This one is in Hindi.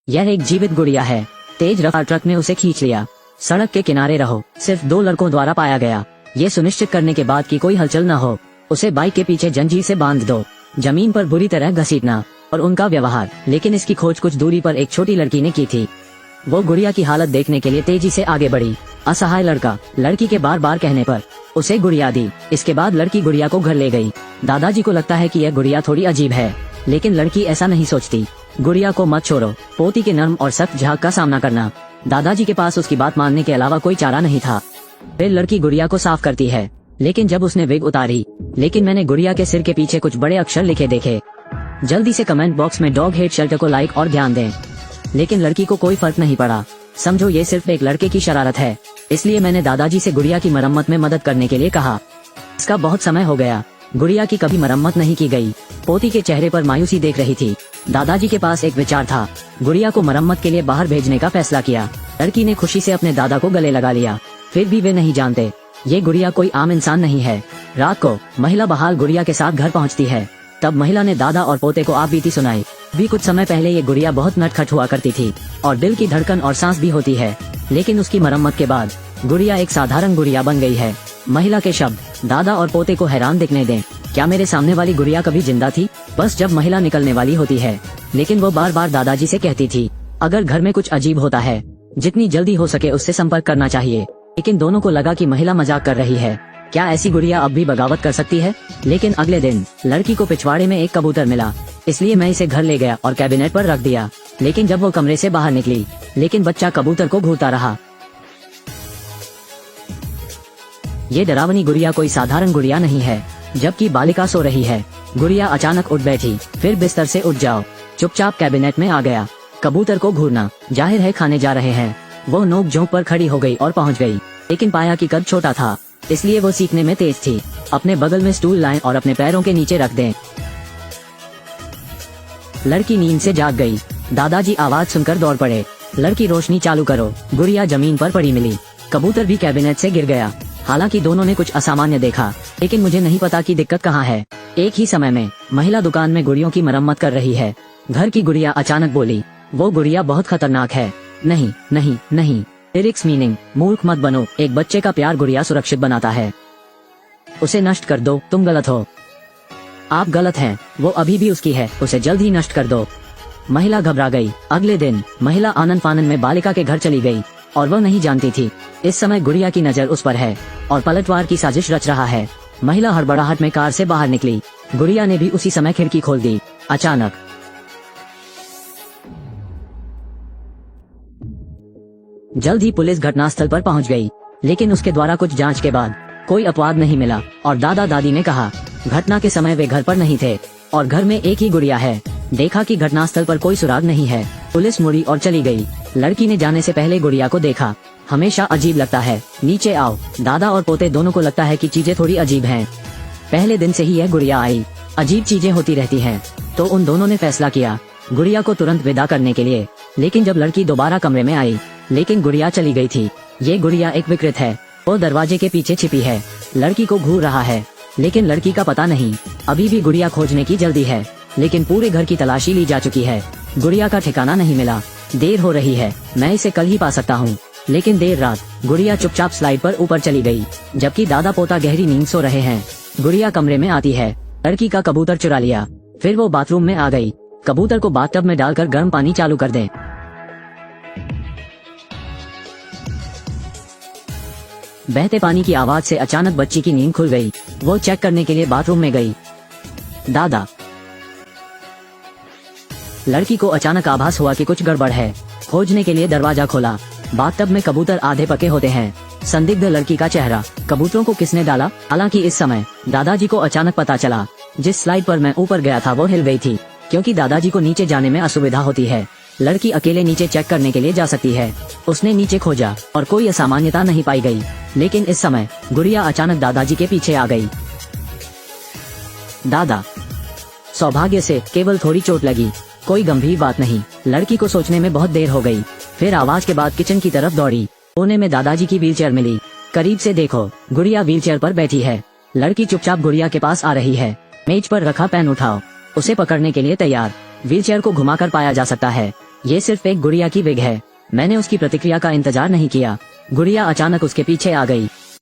यह एक जीवित गुड़िया है। तेज रफ्तार ट्रक ने उसे खींच लिया। सड़क के किनारे रहो। सिर्फ 2 लड़कों द्वारा पाया गया। ये सुनिश्चित करने के बाद कि कोई हलचल न हो, उसे बाइक के पीछे जंजीर से बांध दो। जमीन पर बुरी तरह घसीटना और उनका व्यवहार। लेकिन इसकी खोज कुछ दूरी पर एक छोटी लड़की ने की थी। वो गुड़िया की हालत देखने के लिए तेजी से आगे बढ़ी। असहाय लड़का लड़की के बार बार कहने पर उसे गुड़िया दी। इसके बाद लड़की गुड़िया को घर ले गई। दादाजी को लगता है कि यह गुड़िया थोड़ी अजीब है, लेकिन लड़की ऐसा नहीं सोचती। गुड़िया को मत छोड़ो। पोती के नर्म और सख्त झाग का सामना करना। दादाजी के पास उसकी बात मानने के अलावा कोई चारा नहीं था। फिर लड़की गुड़िया को साफ करती है, लेकिन जब उसने विग उतारी, लेकिन मैंने गुड़िया के सिर के पीछे कुछ बड़े अक्षर लिखे देखे। जल्दी से कमेंट बॉक्स में डॉग हेट शेल्टर को लाइक और ध्यान दें। लेकिन लड़की को कोई फर्क नहीं पड़ा। समझो ये सिर्फ एक लड़के की शरारत है। इसलिए मैंने दादाजी से गुड़िया की मरम्मत में मदद करने के लिए कहा। इसका बहुत समय हो गया। गुड़िया की कभी मरम्मत नहीं की गई। पोती के चेहरे पर मायूसी देख रही थी। दादाजी के पास एक विचार था। गुड़िया को मरम्मत के लिए बाहर भेजने का फैसला किया। लड़की ने खुशी से अपने दादा को गले लगा लिया। फिर भी वे नहीं जानते, ये गुड़िया कोई आम इंसान नहीं है। रात को महिला बहाल गुड़िया के साथ घर पहुंचती है। तब महिला ने दादा और पोते को आप बीती सुनाई। भी कुछ समय पहले ये गुड़िया बहुत नटखट हुआ करती थी और दिल की धड़कन और सांस भी होती है, लेकिन उसकी मरम्मत के बाद गुड़िया एक साधारण गुड़िया बन गई है। महिला के शब्द दादा और पोते को हैरान दिखने दें। क्या मेरे सामने वाली गुड़िया कभी जिंदा थी? बस जब महिला निकलने वाली होती है। लेकिन वो बार बार दादाजी से कहती थी, अगर घर में कुछ अजीब होता है, जितनी जल्दी हो सके उससे संपर्क करना चाहिए। लेकिन दोनों को लगा कि महिला मजाक कर रही है। क्या ऐसी गुड़िया अब भी बगावत कर सकती है? लेकिन अगले दिन लड़की को पिछवाड़े में एक कबूतर मिला, इसलिए मैं इसे घर ले गया और कैबिनेट पर रख दिया। लेकिन जब वो कमरे से बाहर निकली, लेकिन बच्चा कबूतर को घूरता रहा। ये डरावनी गुड़िया कोई साधारण गुड़िया नहीं है। जबकि बालिका सो रही है, गुड़िया अचानक उठ बैठी। फिर बिस्तर से उठ जाओ। चुपचाप कैबिनेट में आ गया। कबूतर को घूरना, जाहिर है खाने जा रहे हैं। वो नोक झोंक पर खड़ी हो गई और पहुंच गई, लेकिन पाया कि कद छोटा था, इसलिए वो सीखने में तेज थी। अपने बगल में स्टूल लाएं और अपने पैरों के नीचे रख दें। लड़की नींद से जाग गई। दादाजी आवाज सुनकर दौड़ पड़े। लड़की रोशनी चालू करो। गुड़िया जमीन पर पड़ी मिली। कबूतर भी कैबिनेट से गिर गया। हालांकि दोनों ने कुछ असामान्य देखा, लेकिन मुझे नहीं पता कि दिक्कत कहाँ है। एक ही समय में महिला दुकान में गुड़ियों की मरम्मत कर रही है। घर की गुड़िया अचानक बोली, वो गुड़िया बहुत खतरनाक है। नहीं नहीं नहीं। लिरिक्स मीनिंग, मूर्ख मत बनो। एक बच्चे का प्यार गुड़िया सुरक्षित बनाता है। उसे नष्ट कर दो। तुम गलत हो। आप गलत हैं। वो अभी भी उसकी है। उसे जल्द ही नष्ट कर दो। महिला घबरा गई। अगले दिन महिला आनंद फानन में बालिका के घर चली गई और वह नहीं जानती थी इस समय गुड़िया की नजर उस पर है और पलटवार की साजिश रच रहा है। महिला हड़बड़ाहट में कार से बाहर निकली। गुड़िया ने भी उसी समय खिड़की खोल दी। अचानक जल्द ही पुलिस घटनास्थल पर पहुंच गई, लेकिन उसके द्वारा कुछ जांच के बाद कोई अपवाद नहीं मिला और दादा दादी ने कहा घटना के समय वे घर पर नहीं थे और घर में एक ही गुड़िया है। देखा कि घटनास्थल पर कोई सुराग नहीं है। पुलिस मुड़ी और चली गई। लड़की ने जाने से पहले गुड़िया को देखा। हमेशा अजीब लगता है। नीचे आओ। दादा और पोते दोनों को लगता है कि चीजें थोड़ी अजीब हैं। पहले दिन से ही यह गुड़िया आई। अजीब चीजें होती रहती हैं। तो उन दोनों ने फैसला किया गुड़िया को तुरंत विदा करने के लिए। लेकिन जब लड़की दोबारा कमरे में आई, लेकिन गुड़िया चली गई थी। ये गुड़िया एक विकृत है। वो दरवाजे के पीछे छिपी है। लड़की को घूर रहा है, लेकिन लड़की का पता नहीं। अभी भी गुड़िया खोजने की जल्दी है, लेकिन पूरे घर की तलाशी ली जा चुकी है। गुड़िया का ठिकाना नहीं मिला। देर हो रही है। मैं इसे कल ही पा सकता हूँ। लेकिन देर रात गुड़िया चुपचाप स्लाइड पर ऊपर चली गई, जबकि दादा पोता गहरी नींद सो रहे हैं। गुड़िया कमरे में आती है। लड़की का कबूतर चुरा लिया। फिर वो बाथरूम में आ गई। कबूतर को बाथटब में डालकर गर्म पानी चालू कर दें। बहते पानी की आवाज से अचानक बच्ची की नींद खुल गई। वो चेक करने के लिए बाथरूम में गई। दादा। लड़की को अचानक आभास हुआ कि कुछ गड़बड़ है। खोजने के लिए दरवाजा खोला। बाथटब में कबूतर आधे पके होते हैं। संदिग्ध लड़की का चेहरा। कबूतरों को किसने डाला? हालांकि इस समय दादाजी को अचानक पता चला जिस स्लाइड पर मैं ऊपर गया था वो हिल गई थी, क्योंकि दादाजी को नीचे जाने में असुविधा होती है। लड़की अकेले नीचे चेक करने के लिए जा सकती है। उसने नीचे खोजा और कोई असामान्यता नहीं पाई गई। लेकिन इस समय गुड़िया अचानक दादाजी के पीछे आ गई। दादा। सौभाग्य से केवल थोड़ी चोट लगी, कोई गंभीर बात नहीं। लड़की को सोचने में बहुत देर हो गई। फिर आवाज के बाद किचन की तरफ दौड़ी। कोने में दादाजी की व्हीलचेयर मिली। करीब से देखो, गुड़िया व्हीलचेयर पर बैठी है। लड़की चुपचाप गुड़िया के पास आ रही है। मेज पर रखा पेन उठाओ। उसे पकड़ने के लिए तैयार। व्हीलचेयर को घुमाकर पाया जा सकता है ये सिर्फ एक गुड़िया की विग है। मैंने उसकी प्रतिक्रिया का इंतजार नहीं किया। गुड़िया अचानक उसके पीछे आ गई।